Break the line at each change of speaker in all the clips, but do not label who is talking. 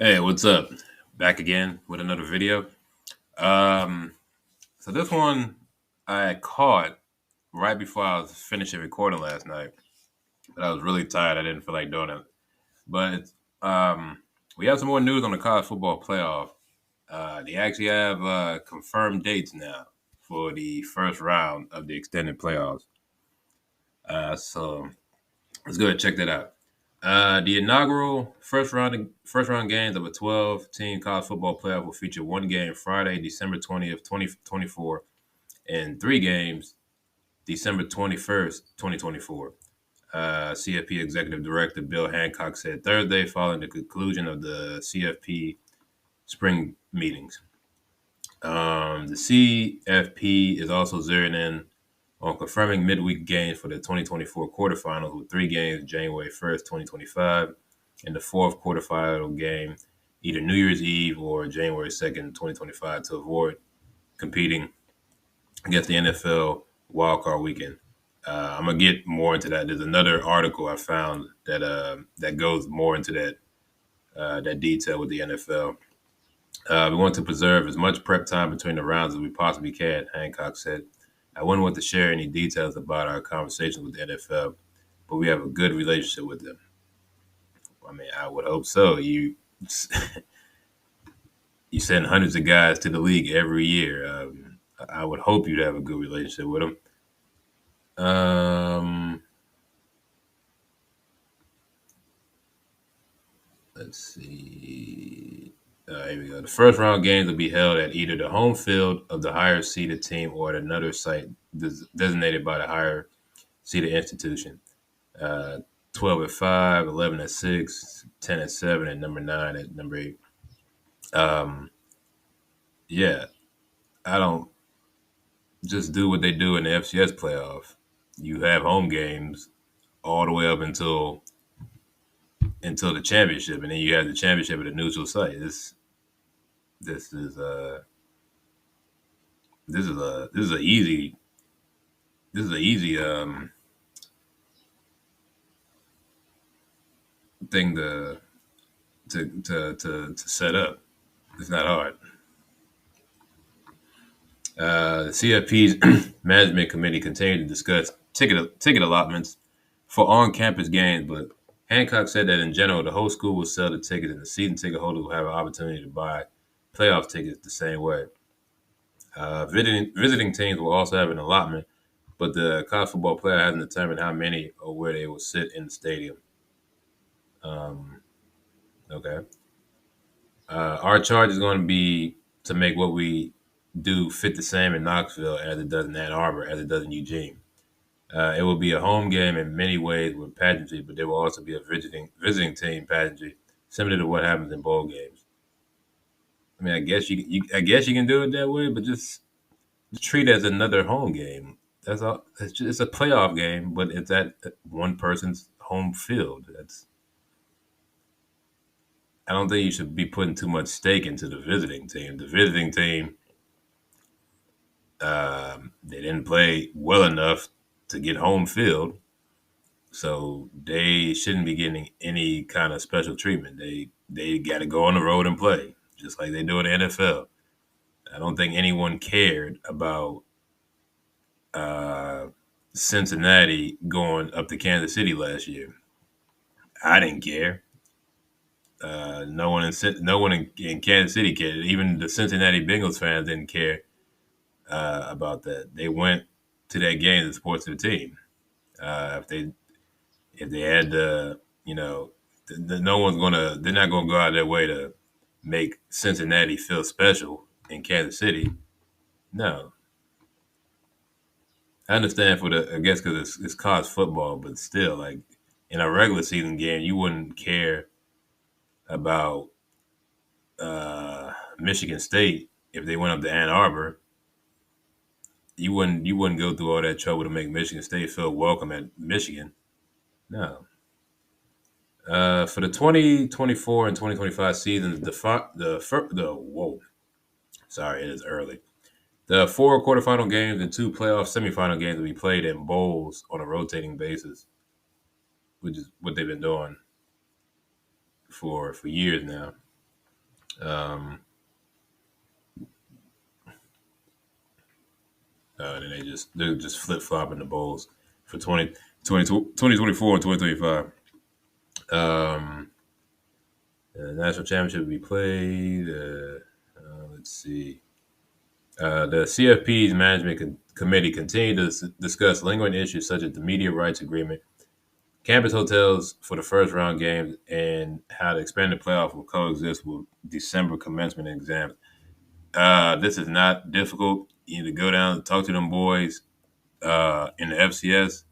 Hey, what's up? Back again with another video. Um, so this one I caught right before I was finishing recording last night, but I was really tired. I didn't feel like doing it. But we have some more news on the college football playoff. They actually have confirmed dates now for the first round of the extended playoffs. So let's go ahead and check that out. The inaugural first round games of a 12-team college football playoff will feature one game Friday, December 20th, 2024, and three games December 21st, 2024. CFP Executive Director Bill Hancock said Thursday following the conclusion of the CFP spring meetings. The CFP is also zeroing in on confirming midweek games for the 2024 quarterfinals with three games January 1st, 2025, and the fourth quarterfinal game either New Year's Eve or January 2nd, 2025 to avoid competing against the NFL wildcard weekend. I'm gonna get more into that. There's another article I found that goes more into that detail with the NFL. We want to preserve as much prep time between the rounds as we possibly can, Hancock said. I wouldn't want to share any details about our conversations with the NFL, but we have a good relationship with them. I mean, I would hope so. You send hundreds of guys to the league every year. I would hope you'd have a good relationship with them. Um, let's see. Here we go. The first round games will be held at either the home field of the higher seeded team or at another site designated by the higher seeded institution. Uh, 12 at 5, 11 at 6, 10 at 7, and number 9 at number 8. Um, yeah, I don't just do what they do in the FCS playoff. You have home games all the way up until the championship, and then you have the championship at a neutral site. This is a this is a easy this is a easy thing to set up. It's not hard. The CFP's management committee continued to discuss ticket allotments for on-campus games, but Hancock said that in general, the whole school will sell the tickets, and the season ticket holders will have an opportunity to buy playoff tickets the same way. Visiting teams will also have an allotment, but the college football player hasn't determined how many or where they will sit in the stadium. Um, okay. Our charge is going to be to make what we do fit the same in Knoxville as it does in Ann Arbor, as it does in Eugene. It will be a home game in many ways with pageantry, but there will also be a visiting team pageantry, similar to what happens in bowl games. I mean, I guess you can do it that way, but just treat it as another home game. That's all. It's a playoff game, but it's at one person's home field. That's I don't think you should be putting too much stake into the visiting team. The visiting team, they didn't play well enough to get home field, so they shouldn't be getting any kind of special treatment. They got to go on the road and play, just like they do in the NFL. I don't think anyone cared about uh, Cincinnati going up to Kansas City last year. I didn't care. No one in Kansas City cared. Even the Cincinnati Bengals fans didn't care about that. They went to that game to support the team. If they had you know, no one's gonna. They're not gonna go out of their way to make Cincinnati feel special in Kansas City. No, I understand for the. I guess because it's college football, but still, like in a regular season game, you wouldn't care about Michigan State if they went up to Ann Arbor. You wouldn't go through all that trouble to make Michigan State feel welcome at Michigan. No. For the 2024 and 2025 seasons, the whoa, sorry, it is early. The four quarterfinal games and two playoff semifinal games will be played in bowls on a rotating basis, which is what they've been doing for years now. Um, and then they're just flip flopping the bowls for 2024 and 2025. Um, the national championship will be played. Let's see. The CFP's committee continued to discuss lingering issues such as the media rights agreement, campus hotels for the first round games, and how the expanded playoff will coexist with December commencement exams. This is not difficult. You need to go down and talk to them boys in the FCS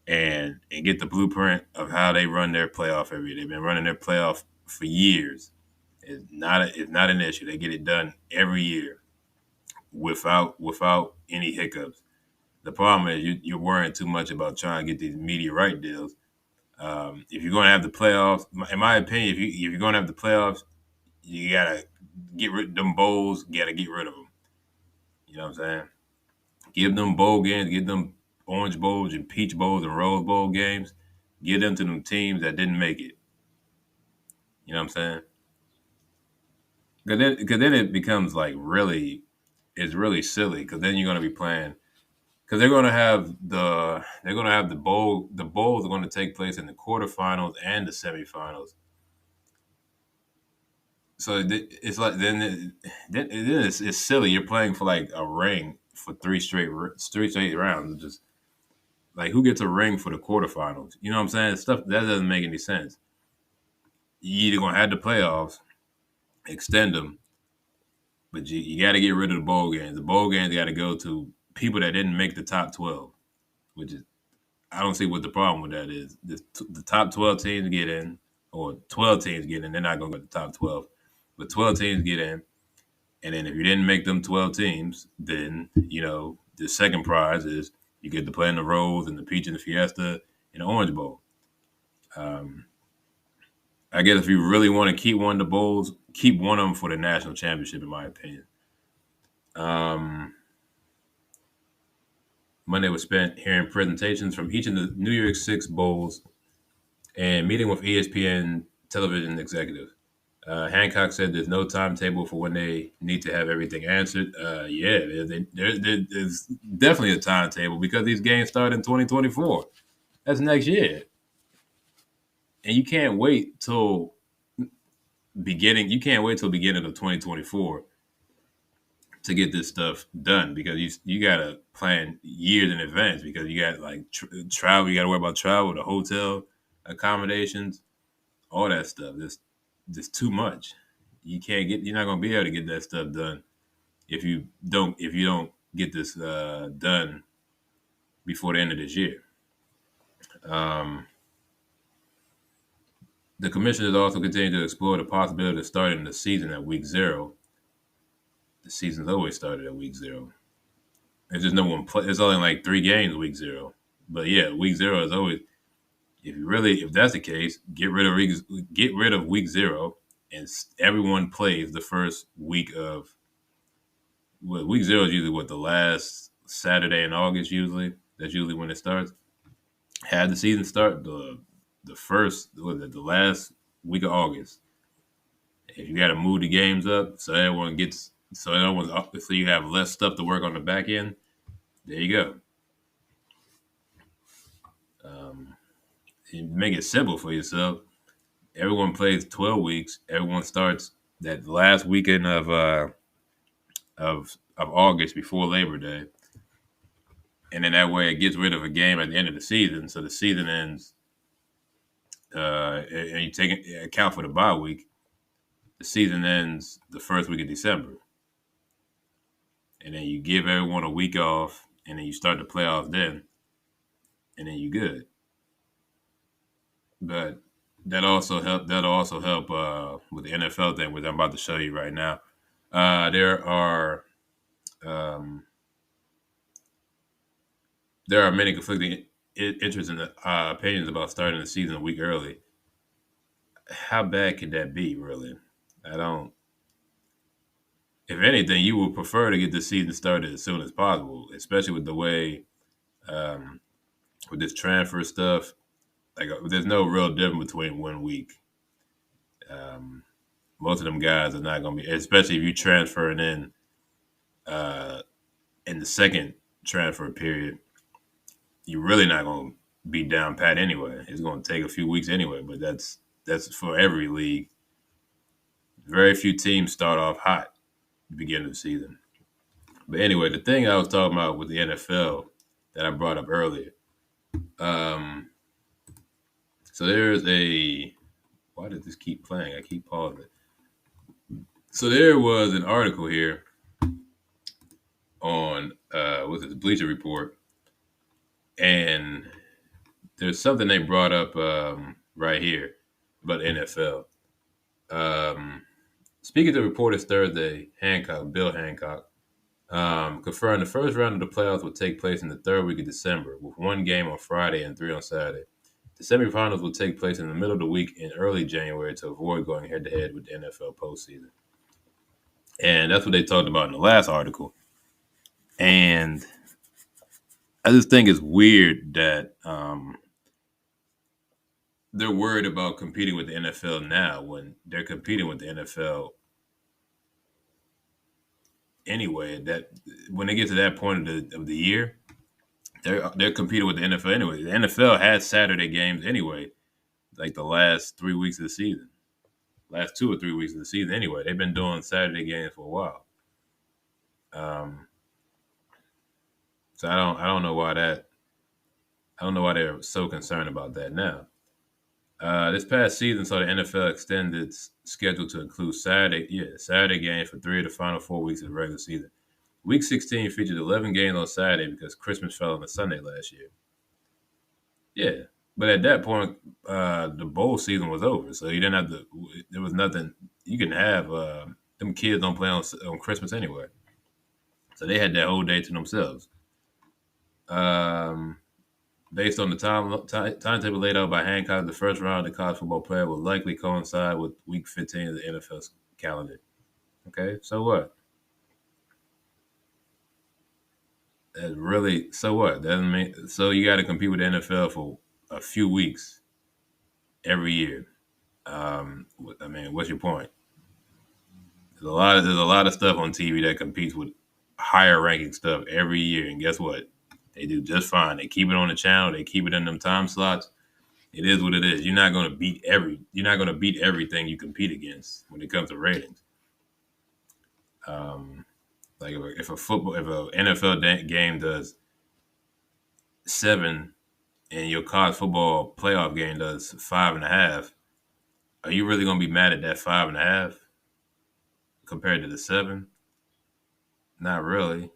and get the blueprint of how they run their playoff every year. They've been running their playoff for years. It's not an issue. They get it done every year without any hiccups. The problem is you're worrying too much about trying to get these media right deals. If you're going to have the playoffs, in my opinion, if you're going to have the playoffs, you gotta get rid of them bowls. You gotta get rid of them. You know what I'm saying? Give them bowl games. Give them orange bowls and peach bowls and rose bowl games. Give them to them teams that didn't make it. You know what I'm saying? Because then it becomes like really, it's really silly. Because then you're going to be playing. Because they're gonna have the bowl. The bowls are going to take place in the quarterfinals and the semifinals. So it's like then it's silly. You're playing for like a ring for three straight rounds. Just like who gets a ring for the quarterfinals? You know what I'm saying? Stuff that doesn't make any sense. You either gonna have the playoffs, extend them, but you got to get rid of the bowl games. The bowl games got to go to people that didn't make the top 12, which is I don't see what the problem with that is. The top 12 teams get in, or 12 teams get in. They're not going to go to the top 12, but 12 teams get in. And then if you didn't make them 12 teams, then, the second prize is you get to play in the Rose and the Peach and the Fiesta and the Orange Bowl. Um, I guess if you really want to keep one of the bowls, keep one of them for the national championship, in my opinion. Um, Monday was spent hearing presentations from each of the New York Six bowls and meeting with ESPN television executives. Hancock said there's no timetable for when they need to have everything answered. Yeah, there's definitely a timetable because these games start in 2024. That's next year, and you can't wait till beginning. You can't wait till beginning of 2024 to get this stuff done because you gotta plan years in advance because you got like travel. You got to worry about travel, the hotel accommodations, all that stuff. There's too much. You're not gonna be able to get that stuff done if you don't get this done before the end of this year. Um, the commissioners also continue to explore the possibility of starting the season at week zero. The season's always started at week zero. There's just no one play. It's only like 3 games week zero. But yeah, week zero is always. If that's the case, get rid of week zero, and everyone plays the first week of. Well, week zero is usually the last Saturday in August. Usually, that's usually when it starts. Had the season start the first the last week of August. If you got to move the games up so you have less stuff to work on the back end. There you go. Um, you make it simple for yourself. Everyone plays 12 weeks. Everyone starts that last weekend of August before Labor Day, and then that way it gets rid of a game at the end of the season. So the season ends, and you take account for the bye week. The season ends the first week of December, and then you give everyone a week off, and then you start the playoffs then, and then you good. But that'll also help with the NFL thing, which I'm about to show you right now. There are um, there are many conflicting interests and opinions about starting the season a week early. How bad could that be, really? I don't. If anything, you would prefer to get the season started as soon as possible, especially with the way um, with this transfer stuff. Like, there's no real difference between 1 week. Um, most of them guys are not going to be, especially if you transferring in the second transfer period. You're really not going to be down pat anyway. It's going to take a few weeks anyway, but that's for every league. Very few teams start off hot at the beginning of the season. But anyway, the thing I was talking about with the NFL that I brought up earlier. Um, so there's a. Why did this keep playing? I keep pausing. So there was an article here on what's it, Bleacher Report, and there's something they brought up right here about NFL. Um, Speaking to reporters Thursday, Bill Hancock, confirmed the first round of the playoffs will take place in the third week of December, with one game on Friday and three on Saturday. The semifinals will take place in the middle of the week in early January to avoid going head-to-head with the NFL postseason. And that's what they talked about in the last article. And I just think it's weird that they're worried about competing with the NFL now when they're competing with the NFL anyway. That when they get to that point of the year, they're competing with the NFL anyway. The NFL has Saturday games anyway, like the last 3 weeks of the season, last 2 or 3 weeks of the season anyway. They've been doing Saturday games for a while. Um, so I don't know why they're so concerned about that now. This past season saw the NFL extend its schedule to include Saturday games for 3 of the final 4 weeks of the regular season. Week 16 featured 11 games on Saturday because Christmas fell on a Sunday last year. Yeah, but at that point, the bowl season was over, so you didn't have to. There was nothing you can have. Them kids don't play on Christmas anyway, so they had that whole day to themselves. Um, Based on the timetable laid out by Hancock, the first round of the college football player will likely coincide with Week 15 of the NFL's calendar. Okay, so what? That really, so what? Doesn't mean so you got to compete with the NFL for a few weeks every year. I mean, what's your point? There's a lot of stuff on TV that competes with higher ranking stuff every year, and guess what? They do just fine. They keep it on the channel. They keep it in them time slots. It is what it is. You're not going to beat everything you compete against when it comes to ratings. Um, like if a NFL game does 7 and your college football playoff game does 5.5, are you really going to be mad at that 5.5 compared to the 7? Not really,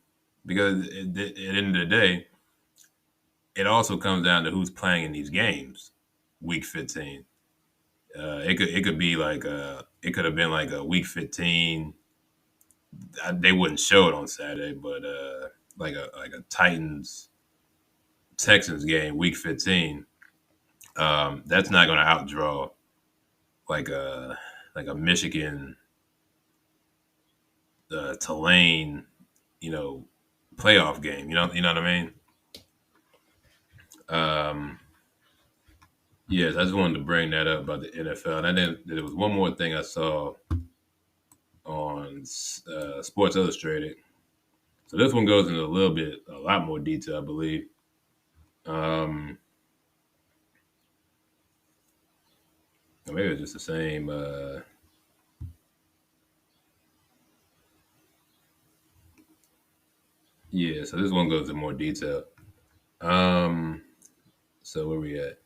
because at the end of the day, it also comes down to who's playing in these games. Week 15. It could be like it could have been like a week 15. They wouldn't show it on Saturday, but like a Titans Texans game, week 15. That's not going to outdraw like a Michigan Tulane, you know, playoff game. You know what I mean? Um, yes, I just wanted to bring that up about the NFL, and then there was one more thing I saw on Sports Illustrated. So this one goes into a lot more detail, I believe. Um, or maybe it's just the same. Yeah, so this one goes into more detail. Um, so where we at?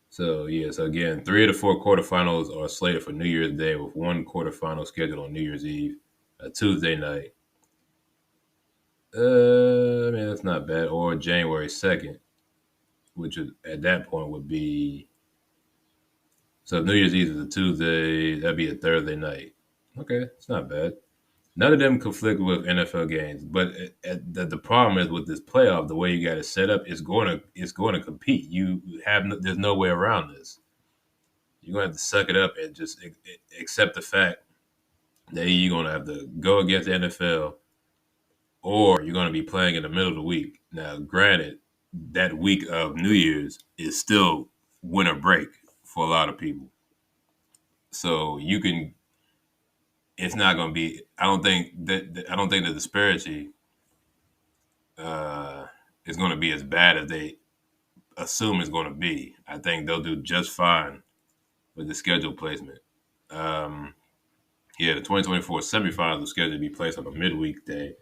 So yeah, so again, 3 of the 4 quarterfinals are slated for New Year's Day, with one quarterfinal scheduled on New Year's Eve, a Tuesday night. I mean that's not bad. Or January 2nd, which at that point would be so if New Year's Eve is a Tuesday, that'd be a Thursday night. Okay, it's not bad. None of them conflict with NFL games, but the problem is with this playoff, the way you got it set up, it's going to compete. There's no way around this. You're going to have to suck it up and just accept the fact that you're going to have to go against the NFL, or you're going to be playing in the middle of the week. Now, granted, that week of New Year's is still winter break for a lot of people, so you can it's not going to be. I don't think that. I don't think the disparity uh, is going to be as bad as they assume it's going to be. I think they'll do just fine with the schedule placement. Um, yeah, the 2024 semifinals are scheduled to be placed on a midweek day.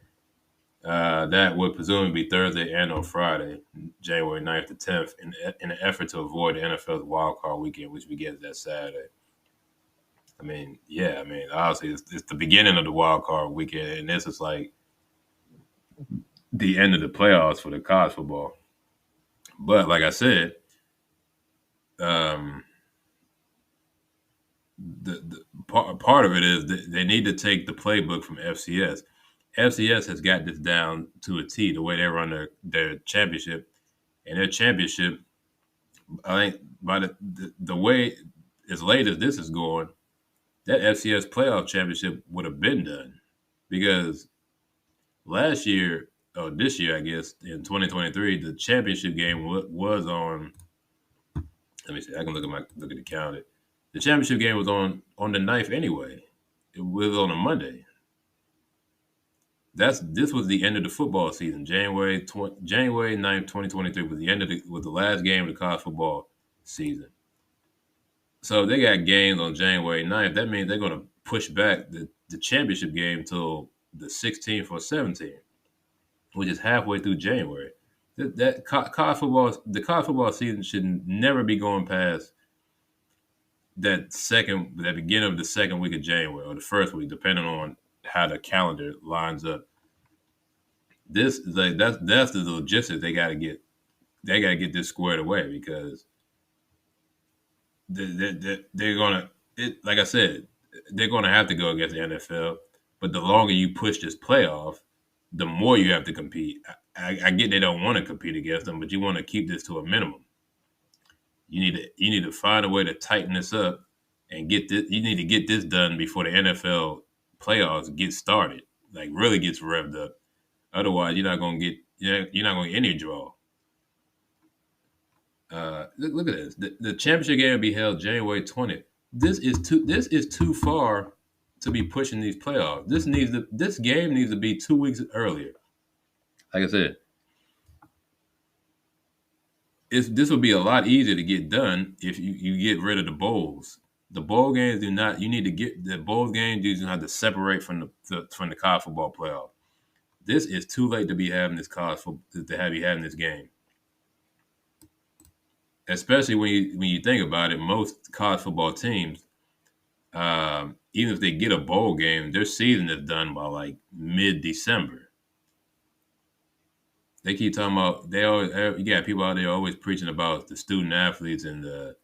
That would presumably be Thursday and on Friday, January 9th to 10th, in an effort to avoid the NFL's wild card weekend, which begins that Saturday. I mean, yeah, I mean, obviously, it's the beginning of the wild card weekend, and this is like the end of the playoffs for the college football. But like I said, um, the part of it is that they need to take the playbook from FCS. FCS has got this down to a T, the way they run their championship. And their championship, I think, by the way as late as this is going, that FCS playoff championship would have been done because last year, or this year, I guess, in 2023, the championship game was on. Let me see. I can look at the calendar. The championship game was on the 9th anyway. It was on a Monday. This was the end of the football season. January 9th, 2023 was the last game of the college football season. So they got games on January 9th. That means they're going to push back the championship game till the 16th or 17th, which is halfway through January. The college football season should never be going past that beginning of the second week of January or the first week, depending on how the calendar lines up. This like that's the logistics they got to get. They got to get this squared away because they're gonna. Like I said, they're gonna have to go against the NFL. But the longer you push this playoff, the more you have to compete. I get they don't want to compete against them, but you want to keep this to a minimum. You need to find a way to tighten this up and get this. You need to get this done before the NFL playoffs get started, like really gets revved up. Otherwise, you're not gonna get any draw. Look at this. The championship game will be held January 20th. This is too far to be pushing these playoffs. This game needs to be 2 weeks earlier. Like I said, this would be a lot easier to get done if you get rid of the bowls. The bowl games do not. You need to get the bowl games. You have to separate from the college football playoff. This is too late to be having this college football to have you having this game. Especially when you think about it, most college football teams, even if they get a bowl game, their season is done by like mid-December. They keep talking about you got people out there always preaching about the student athletes and the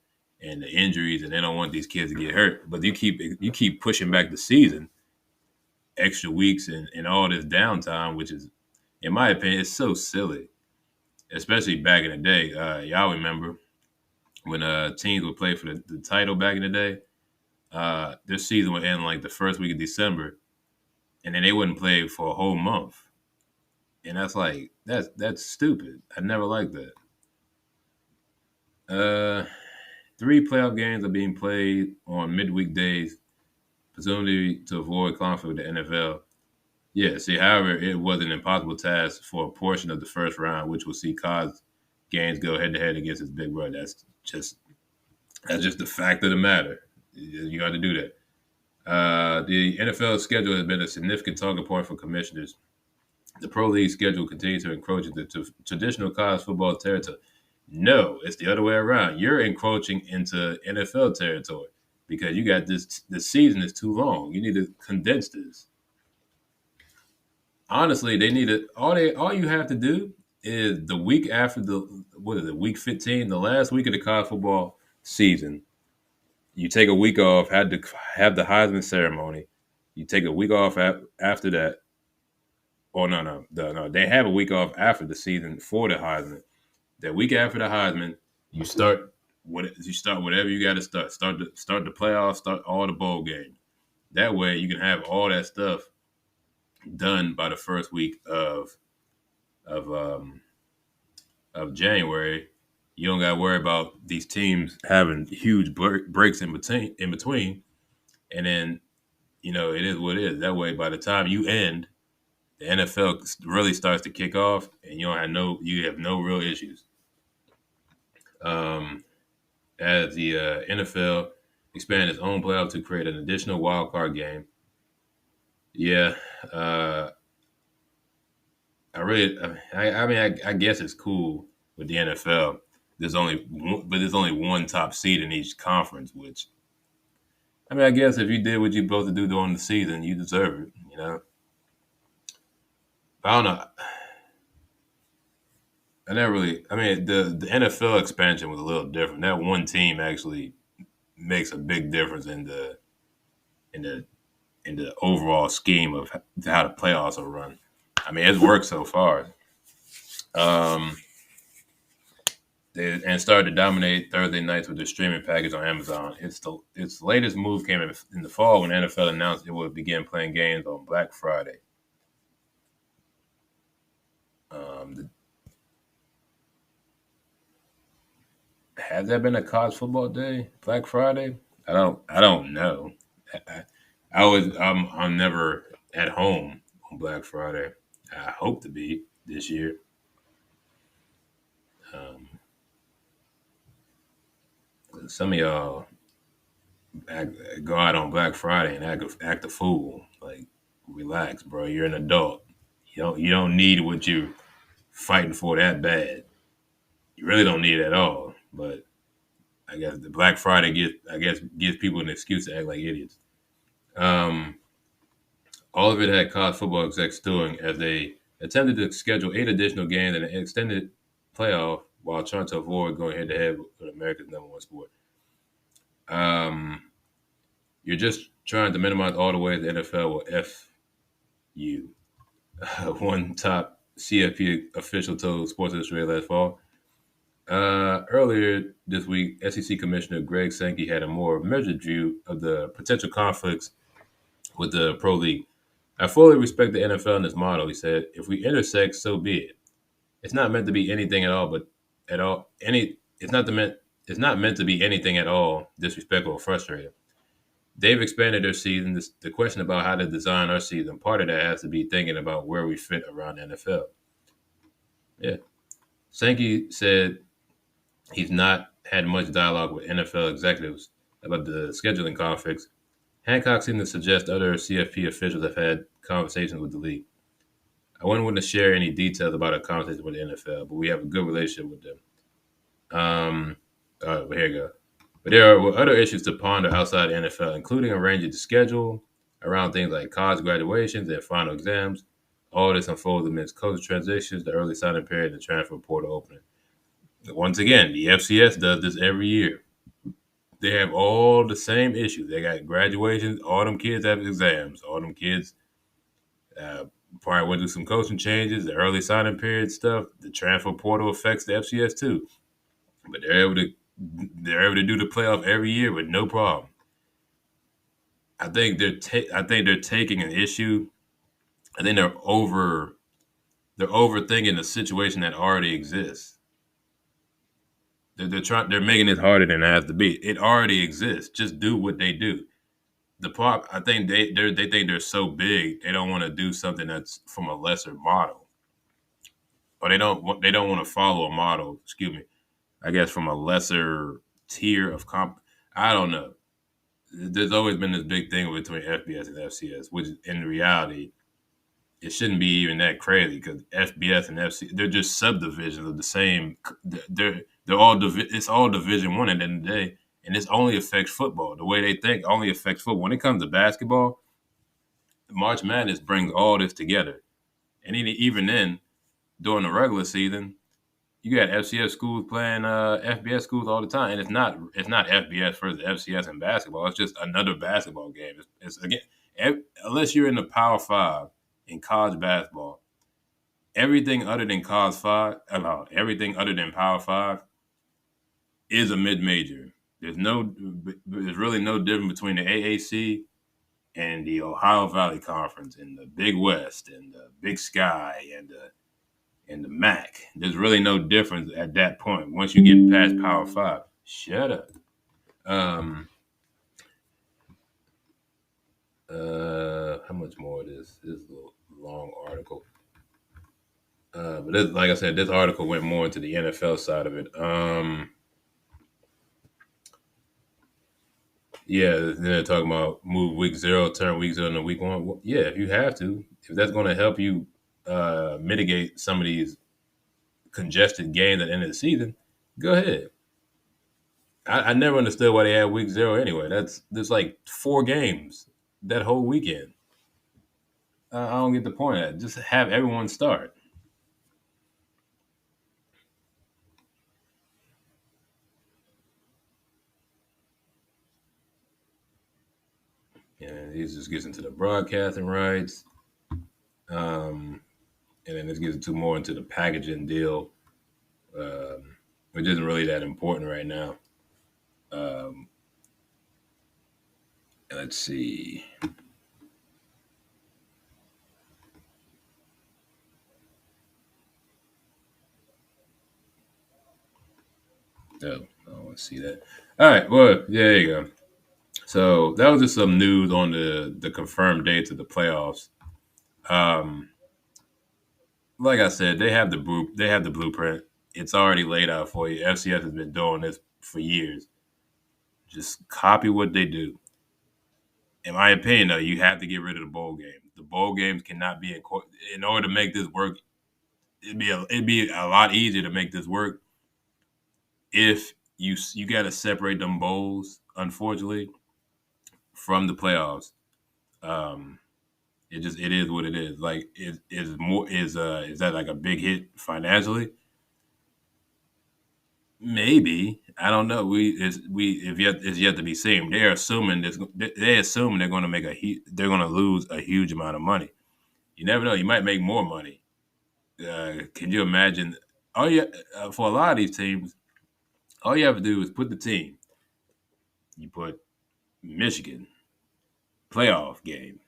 injuries, and they don't want these kids to get hurt. But you keep pushing back the season, extra weeks and all this downtime, which is, in my opinion, it's so silly. Especially back in the day, y'all remember when teams would play for the title back in the day. Their season would end like the first week of December, and then they wouldn't play for a whole month. And that's stupid. I never liked that. Uh, 3 playoff games are being played on midweek days, presumably to avoid conflict with the NFL. Yeah, see, however, it was an impossible task for a portion of the first round, which will see college games go head to head against its big brother. That's just the fact of the matter. You got to do that. The NFL schedule has been a significant talking point for commissioners. The pro league schedule continues to encroach into traditional college football territory. No, it's the other way around. You're encroaching into NFL territory because you got this. The season is too long. You need to condense this. Honestly, they need to. All you have to do is the week after week 15, the last week of the college football season. You take a week off, had to have the Heisman ceremony. You take a week off after that. Oh no, they have a week off after the season for the Heisman. That week after the Heisman, you start whatever you got to start. Start the playoffs. Start all the bowl games. That way, you can have all that stuff done by the first week of um, of January. You don't got to worry about these teams having huge breaks in between, and then it is what it is. That way, by the time you end, the NFL really starts to kick off, and you have no real issues. Um, as the NFL expanded its own playoff to create an additional wild card game. Yeah, uh, I guess it's cool with the NFL. There's only one top seed in each conference, which I guess if you did what you're supposed to do during the season, you deserve it. But I don't know. I never really. The NFL expansion was a little different. That one team actually makes a big difference in the in the overall scheme of how the playoffs are run. It's worked so far. Um, and started to dominate Thursday nights with their streaming package on Amazon. Its latest move came in the fall when NFL announced it would begin playing games on Black Friday. Um, has that been a college football day? Black Friday? I don't know. I, I'm never at home on Black Friday. I hope to be this year. Um, some of y'all act, go out on Black Friday and act a fool. Like, relax, bro. You're an adult. You don't need what you're fighting for that bad. You really don't need it at all. But I guess the Black Friday gives people an excuse to act like idiots. Um, all of it had college football execs doing as they attempted to schedule 8 additional games and an extended playoff while trying to avoid going head to head with America's number one sport. Um, you're just trying to minimize all the ways the NFL will F you. One top CFP official told Sports Illustrated last fall. Earlier this week, SEC Commissioner Greg Sankey had a more measured view of the potential conflicts with the Pro League. I fully respect the NFL and its model, he said. If we intersect, so be it. It's not meant to be anything at all, but at all any it's not meant to be anything at all disrespectful or frustrating. They've expanded their season. The question about how to design our season, part of that has to be thinking about where we fit around the NFL. Yeah. Sankey said he's not had much dialogue with NFL executives about the scheduling conflicts. Hancock seemed to suggest other CFP officials have had conversations with the league. I wouldn't want to share any details about our conversation with the NFL, but we have a good relationship with them. But here you go. But there are other issues to ponder outside the NFL, including arranging the schedule around things like college graduations and final exams. All this unfolds amidst coach transitions, the early signing period, and the transfer portal opening. Once again, the FCS does this every year. They have all the same issues. They got graduations. All them kids have exams. All them kids uh, probably went through some coaching changes. The early signing period stuff. The transfer portal affects the FCS too. But they're able to do the playoff every year with no problem. I think they're taking an issue. I think they're overthinking the situation that already exists. They're making it harder than it has to be. It already exists. Just do what they do. The prop I think they think they're so big they don't want to do something that's from a lesser model, or they don't want to follow a model. Excuse me. I guess from a lesser tier of comp. I don't know. There's always been this big thing between FBS and FCS, which in reality it shouldn't be even that crazy because FBS and FC they're just subdivisions of the same. They're all it's all Division One at the end of the day, and this only affects football. The way they think only affects football. When it comes to basketball, March Madness brings all this together, and even then, during the regular season, you got FCS schools playing FBS schools all the time, and it's not FBS versus FCS in basketball. It's just another basketball game. It's again, unless you're in the Power Five in college basketball, everything other than Power Five is a mid major. There's really no difference between the AAC and the Ohio Valley Conference and the Big West and the Big Sky and the MAC. There's really no difference at that point. Once you get past Power Five, shut up. Um, How much more of this? This is a long article. But this, like I said, this article went more into the NFL side of it. Yeah, then they're talking about move week 0, turn week 0 into week 1. Well, yeah, if you have to, if that's going to help you mitigate some of these congested games at the end of the season, go ahead. I never understood why they had week 0 anyway. There's like 4 games that whole weekend. I don't get the point of that. Just have everyone start. And this just gets into the broadcasting rights. Um, and then this gets into more into the packaging deal, which isn't really that important right now. Um, let's see. Oh, I don't want to see that. All right, well, there you go. So that was just some news on the confirmed dates of the playoffs. Um, like I said, they have the blueprint. It's already laid out for you. FCS has been doing this for years. Just copy what they do. In my opinion, though, you have to get rid of the bowl game. The bowl games cannot be in order to make this work. It'd be a lot easier to make this work if you got to separate them bowls. Unfortunately, from the playoffs, um, it is what it is. Like is that like a big hit financially? Maybe, I don't know. We if yet is yet to be seen. They're assuming they assume they're going to they're going to lose a huge amount of money. You never know. You might make more money. Can you imagine? Oh yeah, for a lot of these teams, all you have to do is put the team. You put Michigan playoff game.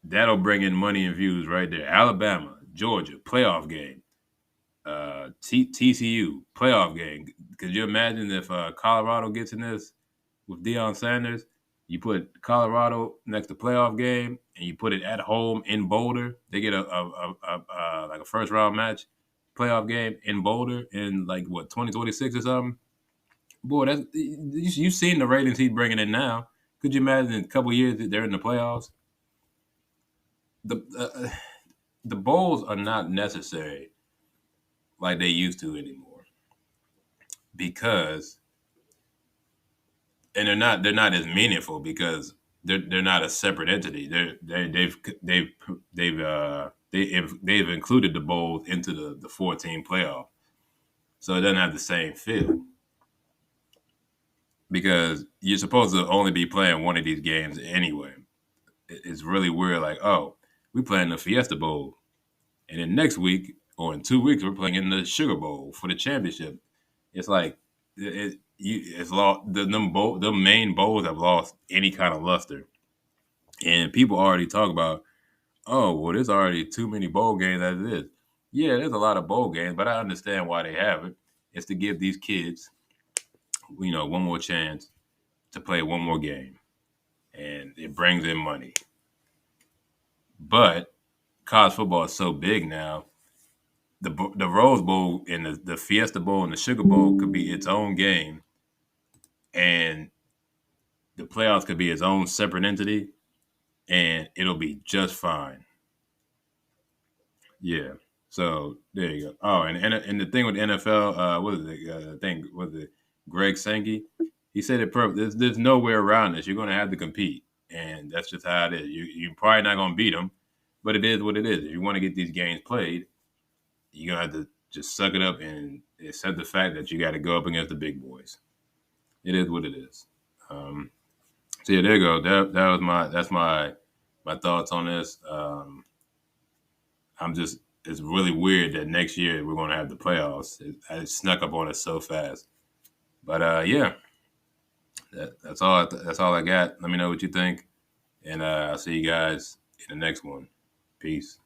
That'll bring in money and views right there. Alabama, Georgia playoff game. TCU playoff game. Could you imagine if Colorado gets in this with Deion Sanders? You put Colorado next to playoff game, and you put it at home in Boulder. They get like a first round match, playoff game in Boulder in like what 2026 or something. Boy, that's you've seen the ratings he's bringing in now. Could you imagine in a couple years that they're in the playoffs? The the bowls are not necessary like they used to anymore because and they're not as meaningful because they're not a separate entity. They've included the bowls into the 14 playoff, so it doesn't have the same feel because you're supposed to only be playing one of these games anyway. It's really weird. Like, oh, we playing the Fiesta Bowl, and then next week or in 2 weeks we're playing in the Sugar Bowl for the championship. It's like it's lost. The main bowls have lost any kind of luster, and people already talk about, oh, well, there's already too many bowl games as it is. Yeah, there's a lot of bowl games, but I understand why they have it. It's to give these kids, one more chance to play one more game, and it brings in money. But college football is so big now. The Rose Bowl and the Fiesta Bowl and the Sugar Bowl could be its own game, and the playoffs could be its own separate entity, and it'll be just fine. Yeah. So there you go. Oh, and the thing with the NFL, what is it? Thing was it Greg Sankey? He said it perfect. There's no way around this. You're going to have to compete, and that's just how it is. You're probably not going to beat them, but it is what it is. If you want to get these games played, you're gonna have to just suck it up and accept the fact that you got to go up against the big boys. It is what it is. Um, so yeah, there you go. That was my thoughts on this. I'm just it's really weird that next year we're gonna have the playoffs. It snuck up on us so fast. But yeah, that's all I got. Let me know what you think, and I'll see you guys in the next one. Peace.